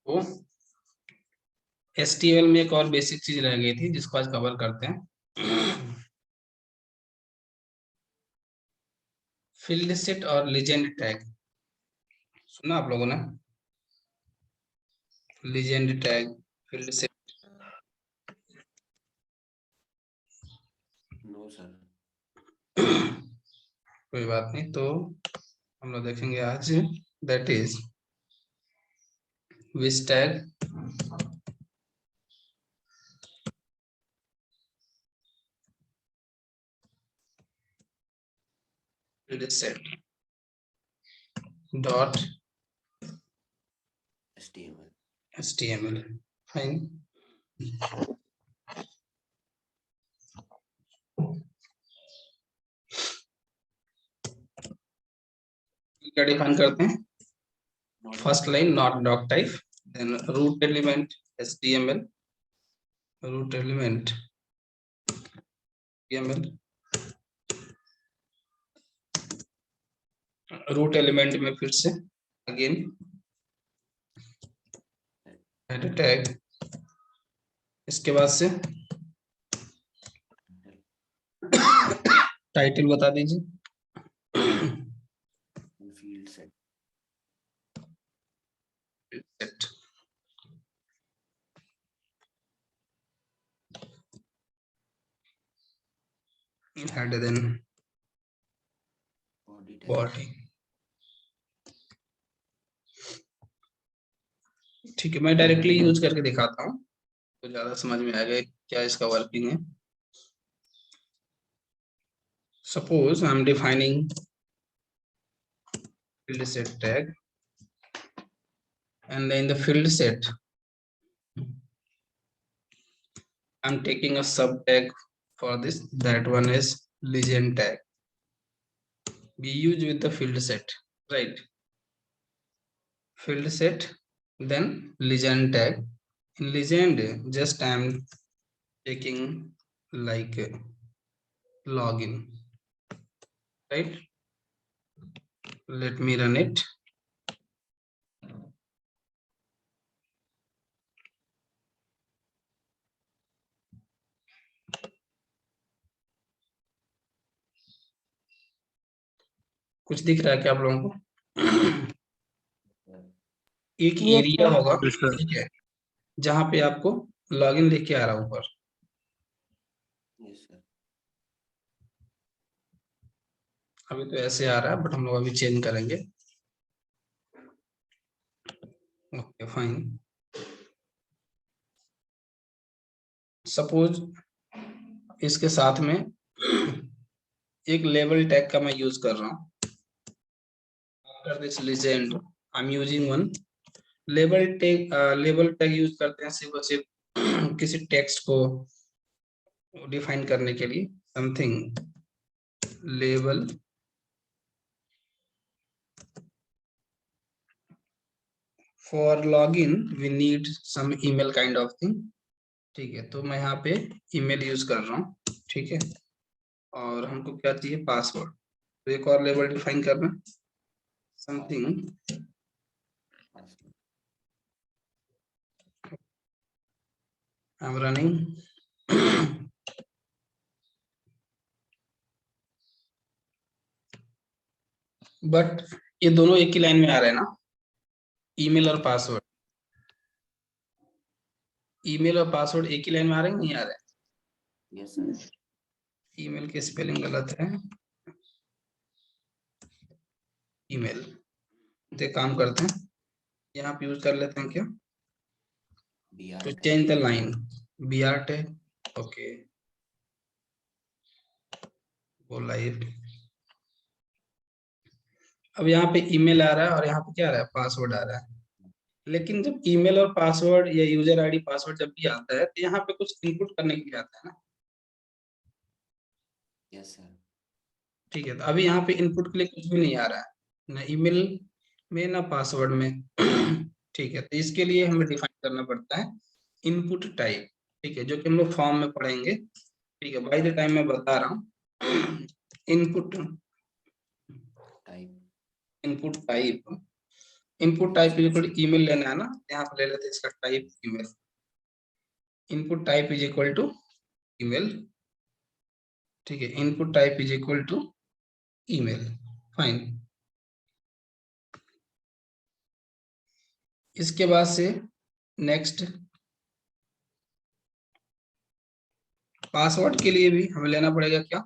तो HTML में एक और बेसिक चीज रह गई थी जिसको आज कवर करते हैं। फील्ड सेट और लीजेंड टैग सुना आप लोगों ने? Legend tag, field set. No sir. कोई बात नहीं, तो हम लोग देखेंगे आज, that is which tag, field set dot HTML। Fine. क्या डिफाइन करते हैं? First line not doc type, then root element HTML, root element HTML, root element में फिर से अगेन एड टैग, इसके बाद से टाइटल बता दीजिए। Field set. Head, then body. ठीक है, मैं डायरेक्टली यूज करके दिखाता हूँ तो ज्यादा समझ में आएगा क्या इसका वर्किंग है। Suppose I am defining field set tag, and in the field set I'm taking a sub tag for this, that one is legend tag, we use with the field set, right? Field set, then legend tag. In legend just I'm taking like login, right? Let me run it. कुछ दिख रहा है क्या आप लोगों को? एक area होगा, ठीक है, जहां पे आपको लॉगिन लिख के आ रहा है ऊपर। अभी तो ऐसे आ रहा है बट हम लोग अभी चेंज करेंगे। Okay fine. सपोज इसके साथ में एक लेबल टैग का मैं यूज कर रहा हूँ। After this legend I am using one label tag. Label tag use करते हैं सिर्फ और सिर्फ किसी टेक्स्ट को डिफाइन करने के लिए। Something label for login we need some email kind of thing. ठीक है, तो मैं यहाँ पे ईमेल यूज कर रहा हूँ, ठीक है, और हमको क्या चाहिए? पासवर्ड। तो एक और लेबल डिफाइन करना, something I am running. But ये दोनों एक ही लाइन में आ रहे हैं ना, ईमेल और पासवर्ड। ईमेल और पासवर्ड एक ही लाइन में आ रहे हैं, नहीं आ रहे हैं? Yes sir. ईमेल की स्पेलिंग गलत है, ईमेल। तो काम करते हैं, यहाँ पे यूज कर लेते हैं क्या, तो change the line BR tag. Okay, वो लाइव। अब यहाँ पे ईमेल आ रहा है और यहाँ पे क्या आ रहा है? पासवर्ड आ रहा है। लेकिन जब ईमेल और पासवर्ड या यूजर आईडी पासवर्ड जब भी आता है तो यहाँ पे कुछ इनपुट करने के लिए आता है ना। Yes sir. ठीक है, तो अभी यहाँ पे इनपुट के लिए कुछ भी नहीं आ रहा है, ना ईमेल में ना पासवर्ड में। ठीक है, तो इसके लिए हमें डिफाइन करना पड़ता है इनपुट टाइप। ठीक है, जो कि हम लोग फॉर्म में पढ़ेंगे। ठीक है, बाय द टाइम मैं बता रहा हूँ। Input type, input type, input type is equal to email लेना है ना, यहाँ पे ले लेते हैं इसका type email. Input type is equal to email, ठीक है, input type is equal to email, fine. इसके बाद से नेक्स्ट पासवर्ड के लिए भी हमें लेना पड़ेगा क्या,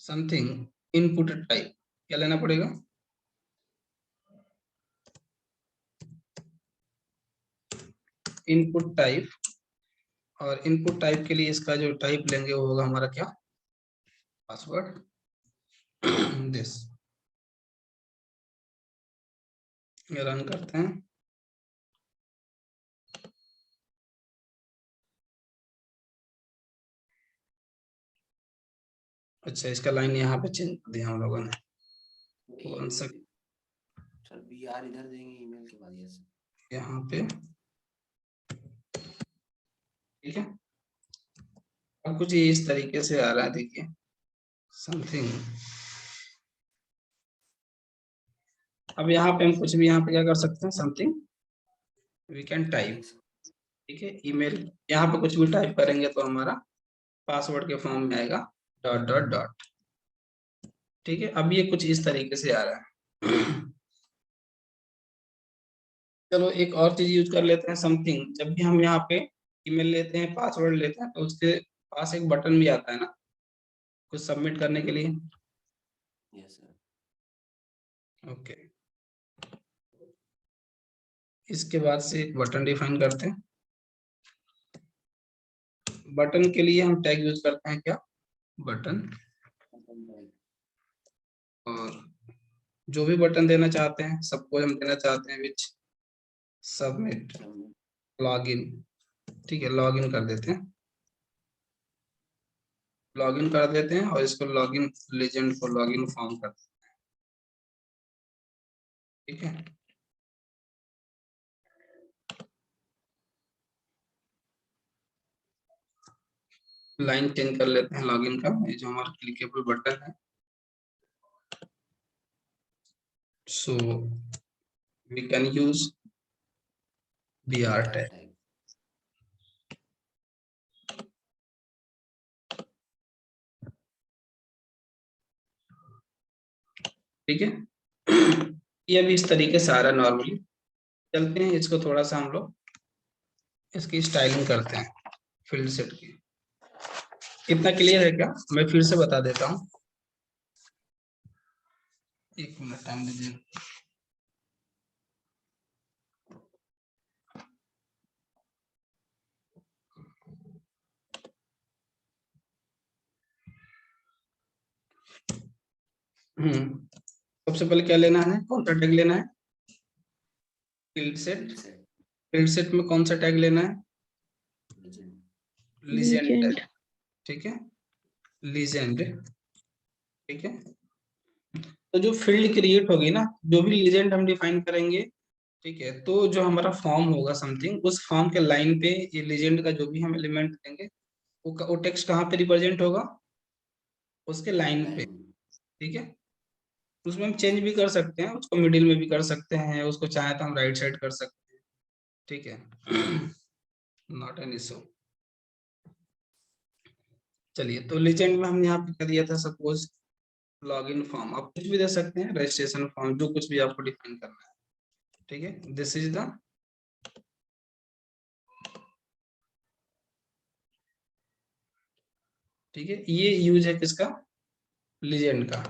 समथिंग इनपुट टाइप, क्या लेना पड़ेगा, इनपुट टाइप। और इनपुट टाइप के लिए इसका जो टाइप लेंगे वो होगा हमारा क्या, पासवर्ड दिस। रन करते हैं, अच्छा इसका लाइन यहाँ पे चेंज कर दिया हम लोगों ने, सर बीआर इधर देंगे ईमेल के बाद यहाँ पे, ठीक है। अब कुछ ये इस तरीके से आ रहा है, देखिए समथिंग। अब यहाँ पे हम कुछ भी यहाँ पे क्या कर सकते हैं, समथिंग वी कैन टाइप, ठीक है, ईमेल। यहाँ पे कुछ भी टाइप करेंगे तो हमारा पासवर्ड के फॉर्म में आएगा डॉट डॉट डॉट, ठीक है। अब ये कुछ इस तरीके से आ रहा है। चलो एक और चीज यूज कर लेते हैं, समथिंग जब भी हम यहाँ पे ईमेल लेते हैं, पासवर्ड लेते हैं, तो उसके पास एक बटन भी आता है ना कुछ सबमिट करने के लिए। Yes sir. ओके, इसके बाद से एक बटन डिफाइन करते हैं। बटन के लिए हम टैग यूज करते हैं क्या, बटन। और जो भी बटन देना चाहते हैं, सबको हम देना चाहते हैं विच सबमिट लॉगिन, ठीक है, लॉगिन कर देते हैं, लॉगिन कर देते हैं और इसको लॉगिन लेजेंड को लॉगिन फॉर्म कर देते हैं, ठीक है। लाइन चेंज कर लेते हैं लॉगिन का, ये जो हमारा क्लिकेबल बटन है, so we can use br tag, ठीक है। ये भी इस तरीके से आ रहा है नॉर्मली। चलते हैं इसको थोड़ा सा हम लोग इसकी स्टाइलिंग करते हैं फील्ड सेट की। कितना क्लियर है क्या, मैं फिर से बता देता हूँ, एक मिनट टाइम दीजिए। सबसे पहले क्या लेना है, कौन सा टैग लेना है, फील्ड सेट। फील्ड सेट में कौन सा टैग लेना है, लीजेंड टैग, ठीक है, लीजेंड, ठीक है। तो जो फील्ड क्रिएट होगी ना, जो भी लीजेंड हम डिफाइन करेंगे, ठीक है, तो जो हमारा फॉर्म होगा समथिंग, उस फॉर्म के लाइन पे ये लीजेंड का जो भी हम एलिमेंट देंगे वो टेक्स्ट कहाँ पे रिप्रेजेंट होगा, उसके लाइन पे, ठीक है। उसमें हम चेंज भी कर सकते हैं, उसको मिडिल में भी कर सकते हैं, उसको चाहे तो हम राइट साइड कर सकते हैं, ठीक है, नॉट एन इशू। चलिए, तो लीजेंड में हमने यहाँ पे कर दिया था सपोज लॉगिन फॉर्म, आप कुछ भी दे सकते हैं, रजिस्ट्रेशन फॉर्म, जो कुछ भी आपको डिफाइन करना है, ठीक है। दिस इज द, ठीक है, ये यूज है किसका, लीजेंड का।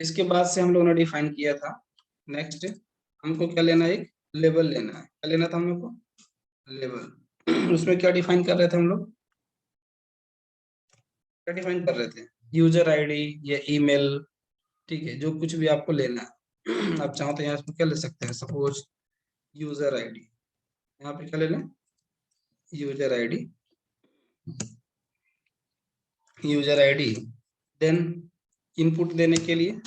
इसके बाद से हम लोगों ने डिफाइन किया था, नेक्स्ट हमको क्या लेना है, एक लेबल लेना है, क्या लेना था हम लोग को, लेबल। उसमें क्या डिफाइन कर रहे थे हम लोग, क्या डिफाइन कर रहे थे, यूजर आईडी या ईमेल, ठीक है, जो कुछ भी आपको लेना है। आप चाहो तो यहाँ पे क्या ले सकते हैं, सपोज यूजर आईडी, यहाँ पे क्या लेना है, user ID, user ID. Then input देने के लिए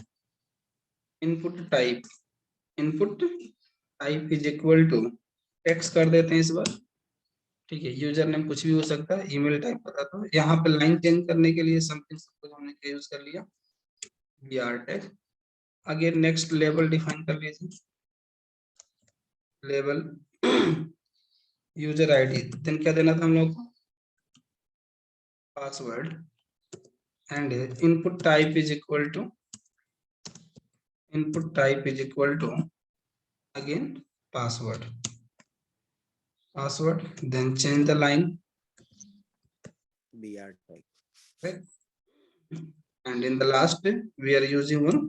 input type, input type is equal to text कर देते हैं इस बार, ठीक है, यूजर नेम कुछ भी हो सकता है, ईमेल टाइप पता तो। यहाँ पे लाइन चेंज करने के लिए समथिंग सपोज हमने क्या यूज कर लिया, br tag. Again next level define कर लीजिए, लेबल यूजर आईडी, देन क्या देना था हम लोग को, password, and input type is equal to again password, then change the line, BR tag. right? And in the last we are using one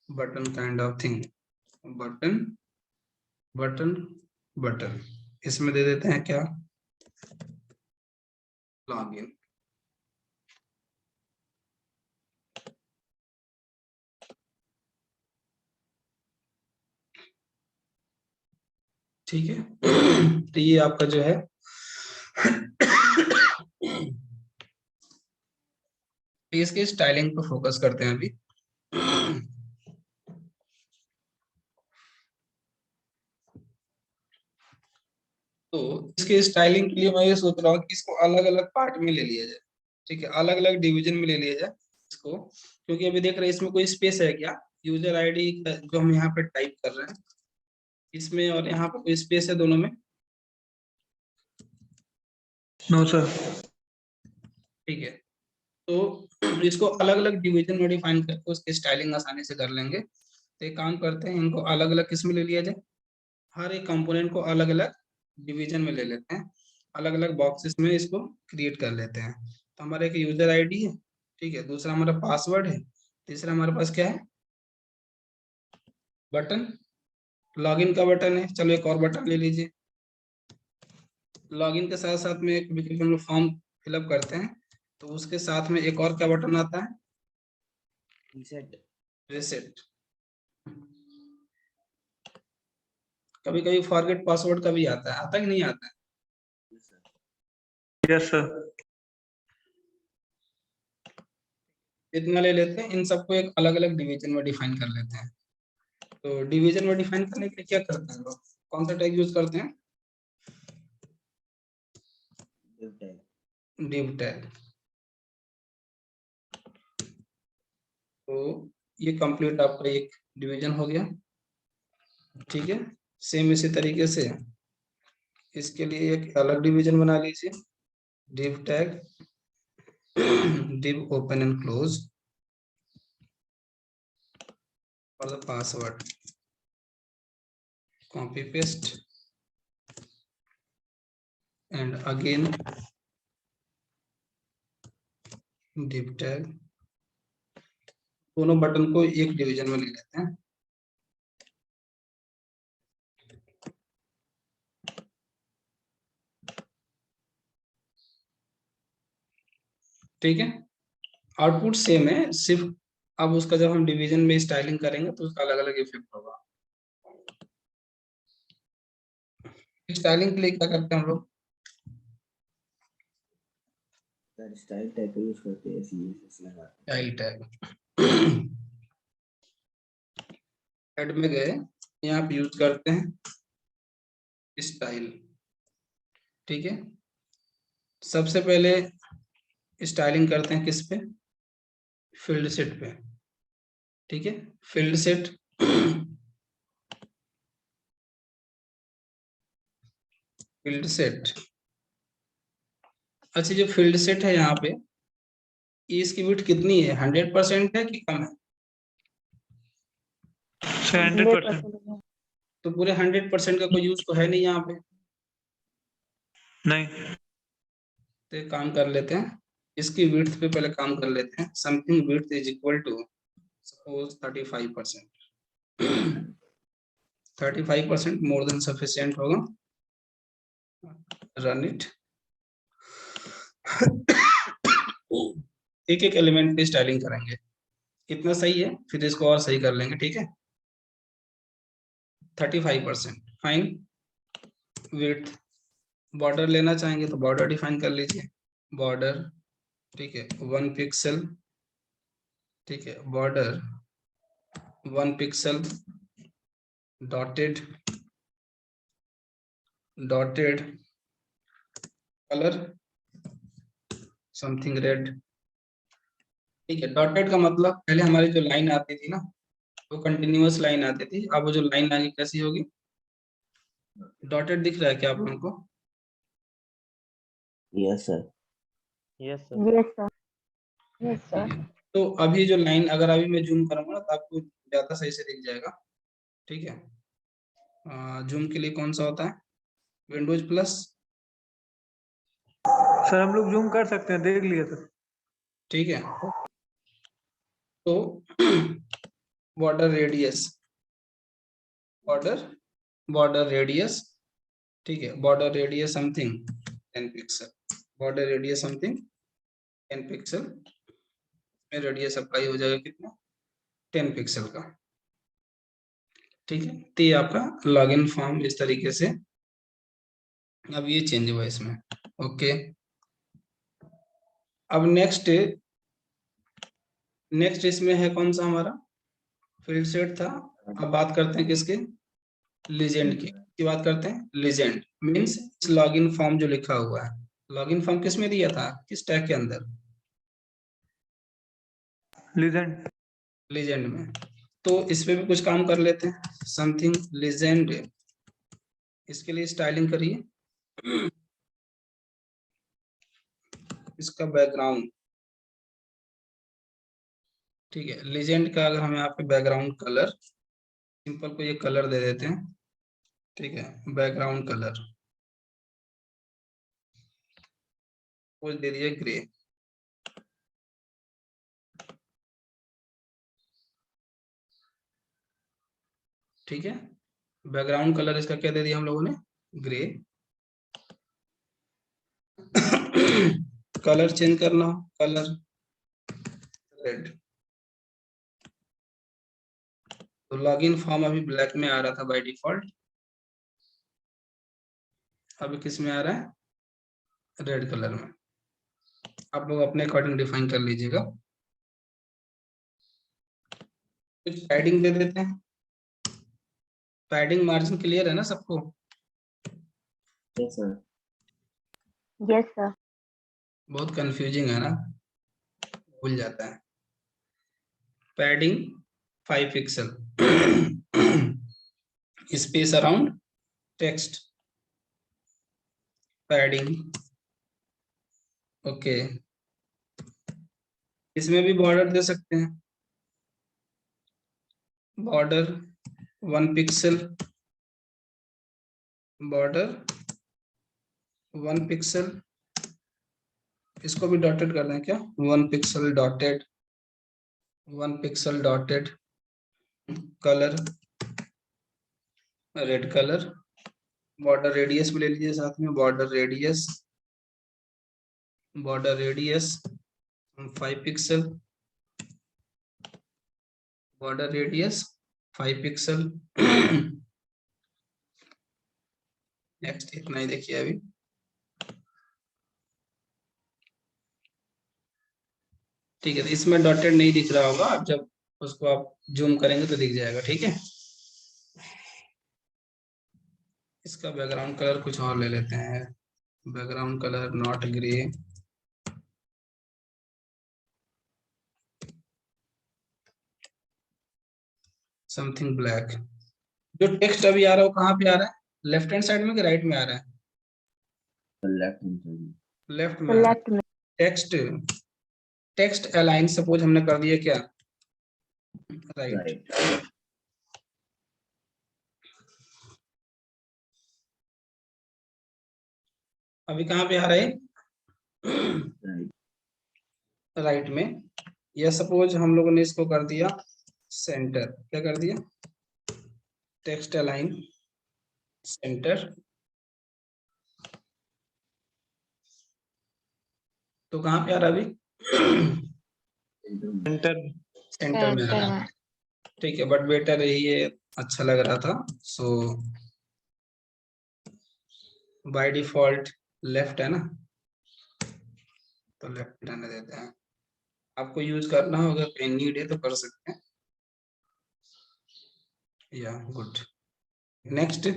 button kind of thing, button, इसमें दे देते हैं क्या, लॉगिन। ठीक है, तो ये आपका जो है इसके स्टाइलिंग पे फोकस करते हैं अभी। तो इसके स्टाइलिंग के लिए मैं ये सोच रहा हूँ कि इसको अलग अलग पार्ट में ले लिया जाए, ठीक है, अलग अलग डिवीजन में ले लिया जाए इसको, क्योंकि अभी देख रहे हैं इसमें कोई स्पेस है क्या, यूजर आईडी जो हम यहाँ पे टाइप कर रहे हैं इसमें और यहाँ पे कोई स्पेस है दोनों में? No sir. ठीक है, तो इसको अलग अलग डिवीजन में डिफाइन करके उसकी स्टाइलिंग आसानी से कर लेंगे। तो एक काम करते हैं, इनको अलग अलग किस में ले लिया जाए, हर एक कंपोनेंट को अलग अलग डिवीजन में ले लेते हैं, अलग अलग बॉक्सेस में इसको क्रिएट कर लेते हैं। तो हमारा एक यूजर आईडी है, ठीक है, दूसरा हमारा पासवर्ड है, तीसरा हमारे पास क्या है, बटन, लॉगिन का बटन है। चलो एक और बटन ले लीजिए, लॉगिन के साथ साथ में एक हम लोग फॉर्म फिलअप करते हैं तो उसके साथ में एक और क्या बटन आता है, रीसेट। कभी कभी फॉरगेट पासवर्ड का भी आता है, आता कि नहीं आता है? Yes sir. इतना ले लेते हैं, इन सबको एक अलग अलग डिवीजन में डिफाइन कर लेते हैं। तो डिवीजन में डिफाइन करने के लिए क्या करते हैं लोग, कौन सा टैग यूज करते हैं, div टैग। तो ये कंप्लीट आपका एक डिवीजन हो गया, ठीक है। सेम इसी तरीके से इसके लिए एक अलग डिवीजन बना लीजिए, div tag, div open and close for the password, copy paste, and again div tag. दोनों बटन को एक डिवीजन में ले लेते हैं, ठीक है। आउटपुट सेम है, सिर्फ अब उसका जब हम डिवीजन में स्टाइलिंग करेंगे तो उसका अलग अलग इफेक्ट होगा। स्टाइलिंग के लिए क्या करते हैं हम लोग, स्टाइल टैग यूज करते हैं, सीएसएस लगाते स्टाइल टैग। हेड में गए, यहाँ पे यूज करते हैं स्टाइल, ठीक है। सबसे पहले स्टाइलिंग करते हैं किस पे, फील्ड सेट पे, ठीक है। फील्ड सेट फील्ड सेट, अच्छा जो फील्ड सेट है यहाँ पे, इसकी विड्थ कितनी है, 100% है कि कम है? 100%। तो पूरे 100% का कोई यूज तो है नहीं यहाँ पे। नहीं। तो एक काम कर लेते हैं, इसकी विड्थ पे पहले काम कर लेते हैं। Something width is equal to suppose 35%, 35% more than sufficient होगा। Run it. एक एक एलिमेंट पे स्टाइलिंग करेंगे, इतना सही है, फिर इसको और सही कर लेंगे, ठीक है। 35% फाइन। विड्थ, बॉर्डर लेना चाहेंगे तो बॉर्डर डिफाइन कर लीजिए, बॉर्डर, ठीक है, 1 पिक्सल, ठीक है, border 1 pixel, dotted colour something red, ठीक है। डॉटेड का मतलब पहले हमारी जो लाइन आती थी ना, वो कंटिन्यूअस लाइन आती थी, अब वो जो लाइन आगे कैसी होगी, डॉटेड दिख रहा है क्या आप लोगों को? Yes sir. Yes sir. Yes sir. Yes ठीक सर। है, तो अभी जो लाइन अगर अभी मैं जूम करूंगा ना तो आपको ज्यादा सही से दिख जाएगा। ठीक है, जूम के लिए कौन सा होता है? Windows plus. सर हम लोग जूम कर सकते हैं, देख लिए सर। ठीक है, तो border radius, border border radius, ठीक है, border radius something 10 pixel, border radius something 10 pixel में रेडियस आपका ही हो जाएगा कितना? 10 पिक्सल का। ठीक है, तो ये आपका लॉगिन फॉर्म इस तरीके से अब ये चेंज हुआ इसमें। ओके, अब नेक्स्ट इसमें है कौन सा हमारा फील्ड सेट था। अब बात करते हैं किसके? लीजेंड की बात करते हैं। लीजेंड मींस लॉगिन फॉर्म जो लिखा हुआ है, लॉगिन फॉर्म किस में दिया था, किस टैग के अंदर? लीजेंड। लीजेंड में। तो इस पे भी कुछ काम कर लेते हैं, समथिंग लीजेंड। इसके लिए स्टाइलिंग करिए इसका बैकग्राउंड। ठीक है, लीजेंड का अगर हम यहाँ पे बैकग्राउंड कलर, सिंपल को ये कलर दे देते हैं। ठीक है, बैकग्राउंड कलर वो दे दिए ग्रे। ठीक है, बैकग्राउंड कलर इसका क्या दे दिया हम लोगों ने? ग्रे। कलर चेंज करना हो, कलर रेड। तो लॉगिन फॉर्म अभी ब्लैक में आ रहा था बाय डिफॉल्ट, अभी किस में आ रहा है? रेड कलर में। आप लोग अपने अकॉर्डिंग डिफाइन कर लीजिएगा। कुछ पैडिंग दे देते हैं, पैडिंग मार्जिन क्लियर है ना सबको? Yes sir. Yes sir. बहुत कंफ्यूजिंग है ना, भूल जाता है। Padding 5 pixel, space around text, padding. Okay, इसमें भी बॉर्डर दे सकते हैं, बॉर्डर 1 पिक्सल, बॉर्डर 1 पिक्सल। इसको भी डॉटेड कर दें क्या? 1 pixel dotted, 1 pixel dotted, colour red colour. Border radius भी ले लीजिए साथ में, border radius, border radius 5 pixel, border radius 5 pixel. Next इतना ही देखिए अभी। ठीक है, तो इसमें डॉटेड नहीं दिख रहा होगा, अब जब उसको आप जूम करेंगे तो दिख जाएगा। ठीक है, इसका बैकग्राउंड कलर कुछ और ले लेते हैं, background colour not grey, something black. जो टेक्स्ट अभी आ रहा है वो कहाँ पे आ रहा है? लेफ्ट हैंड साइड में कि राइट में आ रहा है? Left hand side. लेफ्ट में आ रहा है। लेफ्ट में। टेक्स्ट टेक्स्ट अलाइन सपोज हमने कर दिया क्या? राइट। राइट। अभी कहाँ पे आ रहा है? राइट। राइट में। या सपोज हम लोगों ने इसको कर दिया सेंटर, क्या कर दिया? टेक्स्ट अलाइन सेंटर, तो कहाँ पे आ रहा है अभी? सेंटर। सेंटर में आ रहा है। ठीक है, बट बेटर यही है, अच्छा लग रहा था। सो बाय डिफॉल्ट लेफ्ट है ना, तो लेफ्ट रहने देते हैं। आपको यूज करना होगा, कहीं नीड है तो कर सकते हैं। या गुड। नेक्स्ट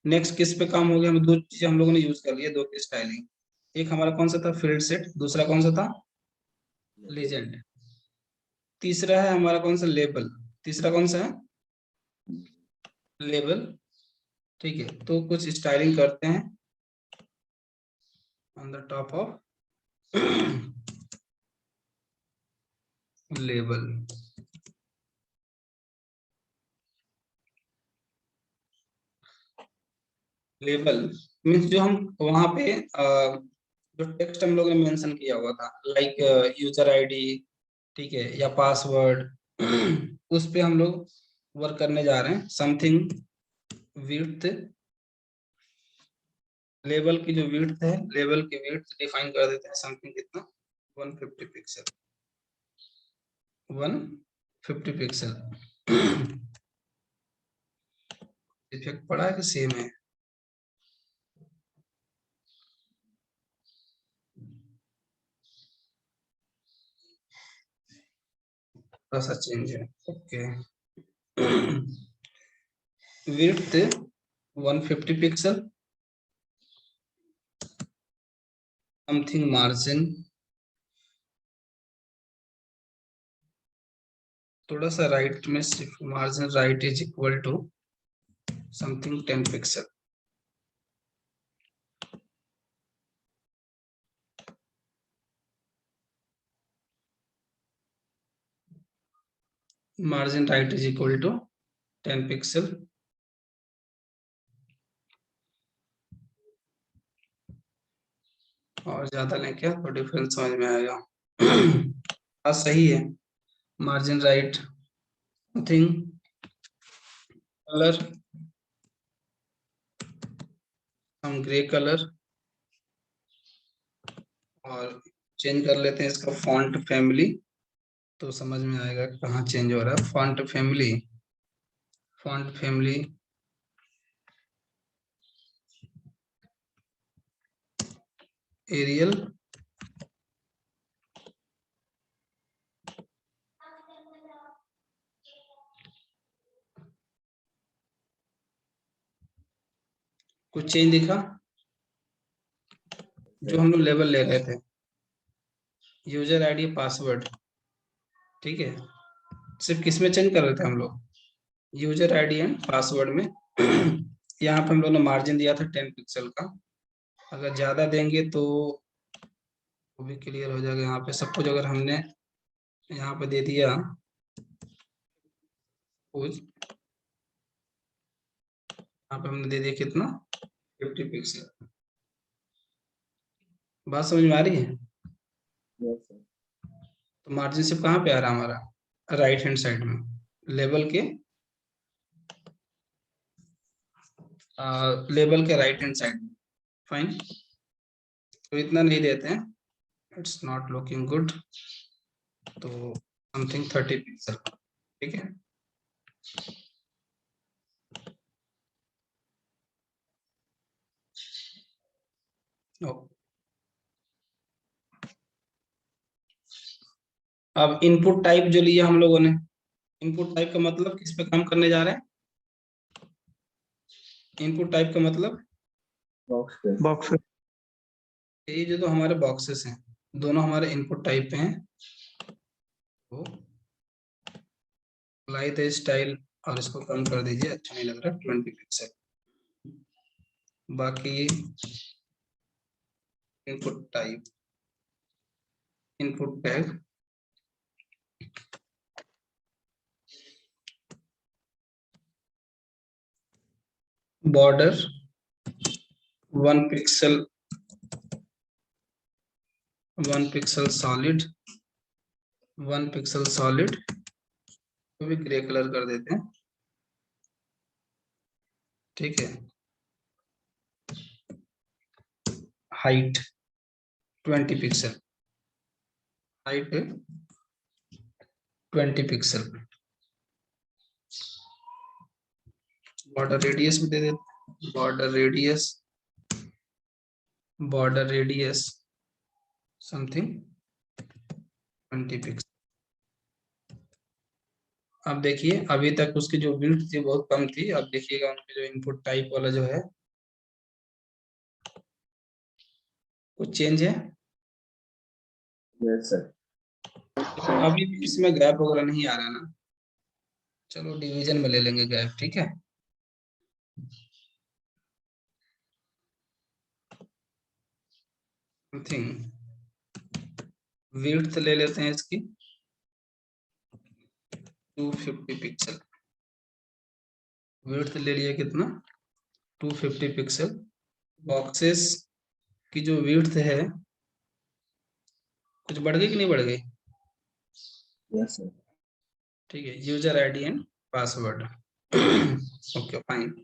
नेक्स्ट किस पे काम हो गया? हम दो चीजें हम लोगों ने यूज कर लिया, दो की स्टाइलिंग। एक हमारा कौन सा था? Field set. दूसरा कौन सा था? लीजेंड। तीसरा है हमारा कौन सा? लेबल। तीसरा कौन सा है? लेबल, ठीक है, तो कुछ स्टाइलिंग करते हैं on the top of label. Label means जो हम वहां पे जो टेक्स्ट हम लोग ने मेंशन किया हुआ था, लाइक यूजर आईडी, ठीक है, या पासवर्ड उस पे हम लोग वर्क करने जा रहे हैं। समथिंग विड्थ, लेबल की जो विड्थ है, लेबल की विड्थ डिफाइन कर देते हैं समथिंग कितना, 150 पिक्सल, 150 पिक्सल। इफेक्ट पड़ा है कि सेम है? थोड़ा सा चेंज है, okay. Width 150 pixel, something margin, थोड़ा सा राइट में shift, margin right is equal to something 10 pixel. Margin right is equal to 10 pixel. और ज्यादा लें क्या तो डिफरेंस समझ में आएगा। हाँ सही है। मार्जिन राइट, समथिंग कलर, हम ग्रे कलर, और चेंज कर लेते हैं इसका फॉन्ट फैमिली, तो समझ में आएगा कहाँ चेंज हो रहा है। Font family, font family Arial, कुछ चेंज दिखा? जो हम लोग लेबल ले रहे थे, यूजर आईडी पासवर्ड, ठीक है, सिर्फ किस में चेंज कर रहे थे हम लोग, यूजर आईडी एंड पासवर्ड में। यहाँ पे हम लोग ने मार्जिन दिया था 10 पिक्सल का, अगर ज्यादा देंगे तो वो भी क्लियर हो जाएगा। यहाँ पे सपोज अगर हमने यहाँ पे दे दिया कुछ, यहाँ पे हमने दे दिया कितना, 50 पिक्सल। बात समझ में आ रही है? Yes, sir. तो मार्जिन सिर्फ कहाँ पे आ रहा है हमारा, राइट हैंड साइड में, लेबल के लेबल के राइट हैंड साइड में। फाइन, तो इतना नहीं देते हैं, इट्स नॉट लुकिंग गुड, तो समथिंग 30 पिक्सल, ठीक है। अब इनपुट टाइप जो लिया हम लोगों ने, इनपुट टाइप का मतलब किस पे काम करने जा रहे हैं, इनपुट टाइप का मतलब Box पे। बॉक्स ये जो तो हमारे बॉक्सेस हैं, दोनों हमारे इनपुट टाइप पे हैं। तो अप्लाई द स्टाइल, और इसको कम कर दीजिए, अच्छा नहीं लग रहा, 20 पिक्सल। बाकी input type, input tag, border 1 pixel, 1 pixel solid, 1 pixel solid, तो भी ग्रे कलर कर देते हैं, ठीक है। Height 20 pixel, height 20 pixel. Border radius भी दे देते, border radius, border radius something 20 pixel. अब देखिए अभी तक उसकी जो विड्थ थी बहुत कम थी, अब देखिएगा उनके जो इनपुट टाइप वाला जो है कुछ चेंज है। Yes, sir. अभी भी इसमें गैप वगैरह नहीं आ रहा ना, चलो डिवीजन में ले लेंगे गैप, ठीक है। समथिंग विड्थ ले लेते हैं इसकी 250 पिक्सल। विड्थ ले लिया कितना 250 पिक्सल। बॉक्सेस की जो विड्थ है कुछ बढ़ गई कि नहीं बढ़ गई? Yes, sir. ठीक है, user ID and password. Okay fine.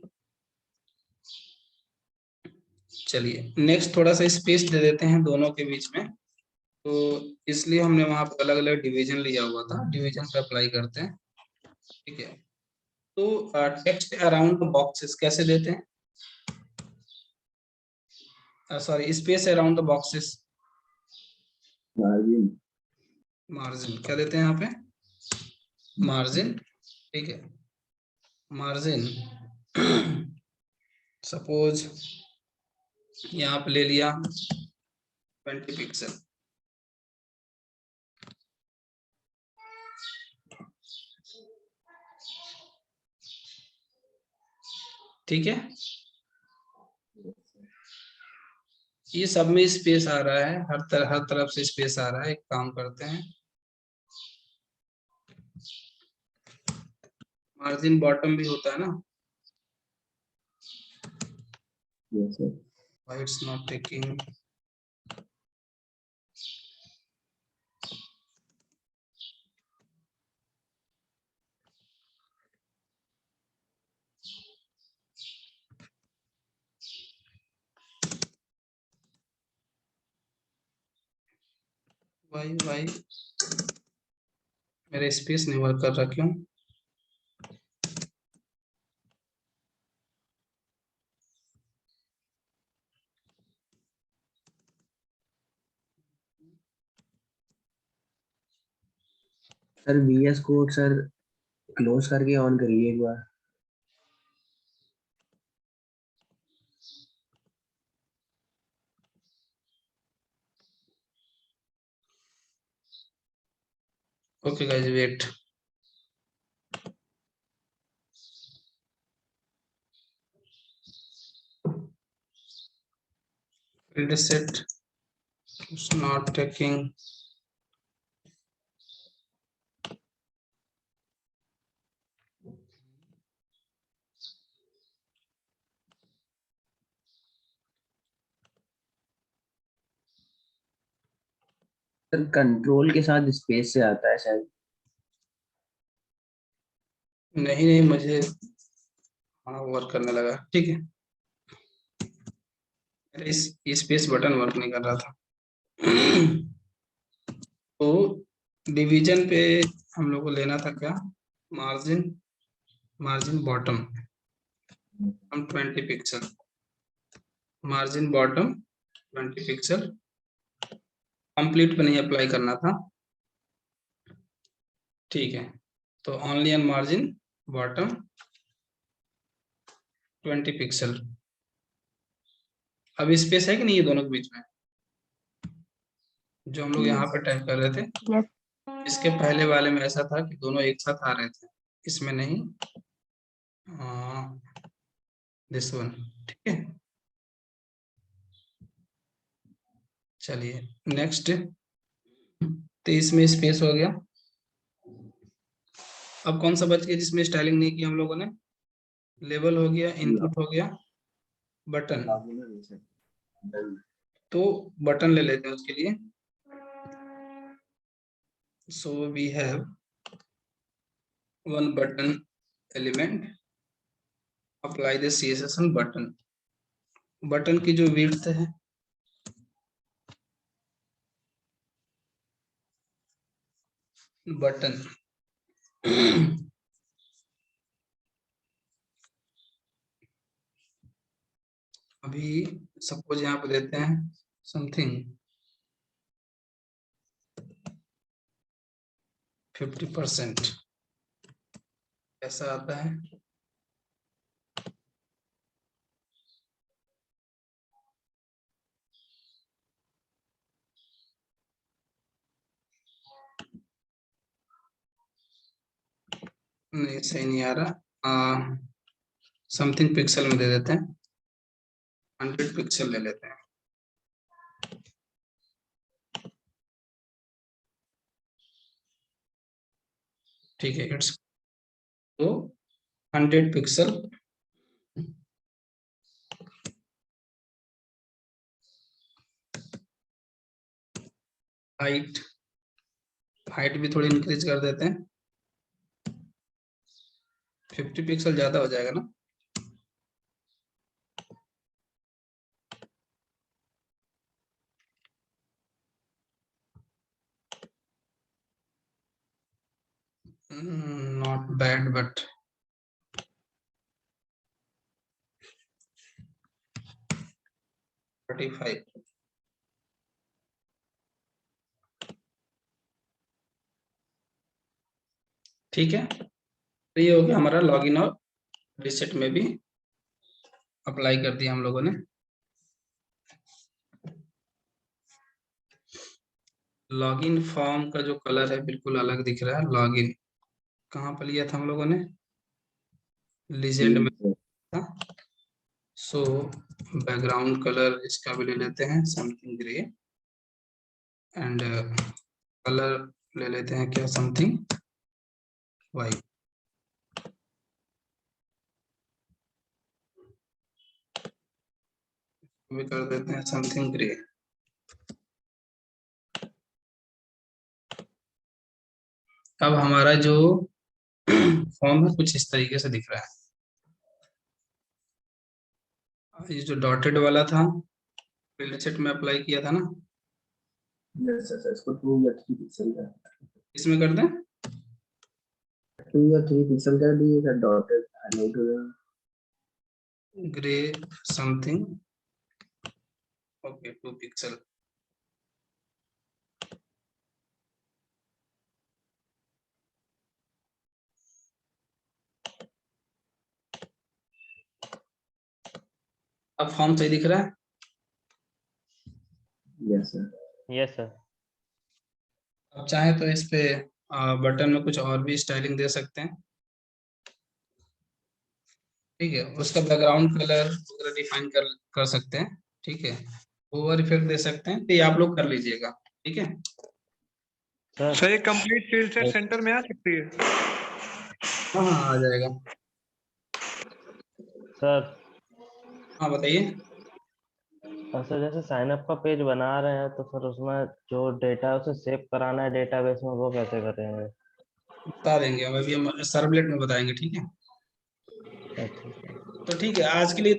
चलिए नेक्स्ट थोड़ा सा स्पेस दे देते हैं दोनों के बीच में, तो इसलिए हमने वहां पर अलग अलग डिवीजन लिया हुआ था, डिवीजन पे अप्लाई करते हैं। ठीक है, तो टेक्स्ट अराउंड द बॉक्सेस कैसे देते हैं? Sorry, space around the boxes, Margin. Margin क्या देते हैं यहाँ पे? मार्जिन। ठीक है, मार्जिन सपोज यहाँ पे ले लिया 20 पिक्सल। ठीक है, ये सब में स्पेस आ रहा है, हर तरफ से स्पेस आ रहा है। एक काम करते हैं, मार्जिन बॉटम भी होता है ना? Yes, sir. Why it's not taking? Why मेरा स्पेस नहीं वर्क कर रहा, क्यों? Sir VS code sir close करके ऑन करिए एक बार। Okay guys, wait. Field set it's not taking. Sir control के साथ स्पेस से आता है शायद। नहीं नहीं, मुझे हाँ वर्क करने लगा। ठीक है, मेरा इस स्पेस बटन वर्क नहीं कर रहा था। तो डिवीजन पे हम लोग को लेना था क्या? मार्जिन, मार्जिन बॉटम हम 20 pixel, margin bottom 20 pixel. Complete पे नहीं अप्लाई करना था। ठीक है, तो only on margin bottom 20 pixel. अब स्पेस है कि नहीं ये दोनों के बीच में, जो हम लोग यहाँ पे टाइप कर रहे थे? Yes. इसके पहले वाले में ऐसा था कि दोनों एक साथ आ रहे थे, इसमें नहीं। This one. ठीक है, चलिए नेक्स्ट। तो इसमें स्पेस हो गया। अब कौन सा बच गया जिसमें स्टाइलिंग नहीं की हम लोगों ने? लेबल हो गया, इनपुट हो गया, बटन। तो बटन ले लेते हैं उसके लिए। So we have one button element, apply the CSS on button. Button की जो विड्थ है बटन अभी सपोज यहाँ पे देते हैं समथिंग 50%। ऐसा आता है। नहीं, सही नहीं आ रहा। समथिंग पिक्सल में दे देते हैं, 100 पिक्सल ले लेते हैं। ठीक है, इट्स तो 100 पिक्सल। हाइट, हाइट भी थोड़ी इंक्रीज कर देते हैं, 50 पिक्सल ज्यादा हो जाएगा ना। Not bad but 35। ठीक है, तो ये हो गया हमारा लॉगिन और रिसेट में भी अप्लाई कर दिया हम लोगों ने। लॉगिन फॉर्म का जो कलर है बिल्कुल अलग दिख रहा है। लॉगिन कहाँ पर लिया था हम लोगों ने? लीजेंड में था। सो बैकग्राउंड कलर इसका भी ले लेते हैं समथिंग ग्रे, एंड कलर ले लेते हैं क्या, समथिंग वाइट। भी कर देते हैं समथिंग ग्रे। अब हमारा जो फॉर्म है कुछ इस तरीके से दिख रहा है। ये जो डॉटेड वाला था फील्ड सेट में अप्लाई किया था ना, यस सर, इसको 2 या 3 पिक्सल का, इसमें कर दें 2 या 3 पिक्सल कर दिए सर, डॉटेड हाईलाइट हो गया। Grey something, okay 2 pixel. अब फॉर्म सही दिख रहा है? Yes sir. Yes sir. अब चाहे तो इस पे बटन में कुछ और भी स्टाइलिंग दे सकते हैं। ठीक है, उसका बैकग्राउंड कलर वगैरह डिफाइन कर सकते हैं। ठीक है, ओवर इफेक्ट दे सकते हैं, तो ये आप लोग कर लीजिएगा। ठीक है सर सर ये कंप्लीट फील्ड सेट सेंटर में आ सकती है? हाँ हाँ आ जाएगा। सर हाँ बताइए। सर जैसे साइन अप का पेज बना रहे हैं तो सर उसमें जो डेटा है उसे सेव कराना है डेटाबेस में, वो कैसे करेंगे? बता देंगे, हम अभी हम सर्वलेट में बताएंगे। ठीक है, अच्छा। तो ठीक है आज के लिए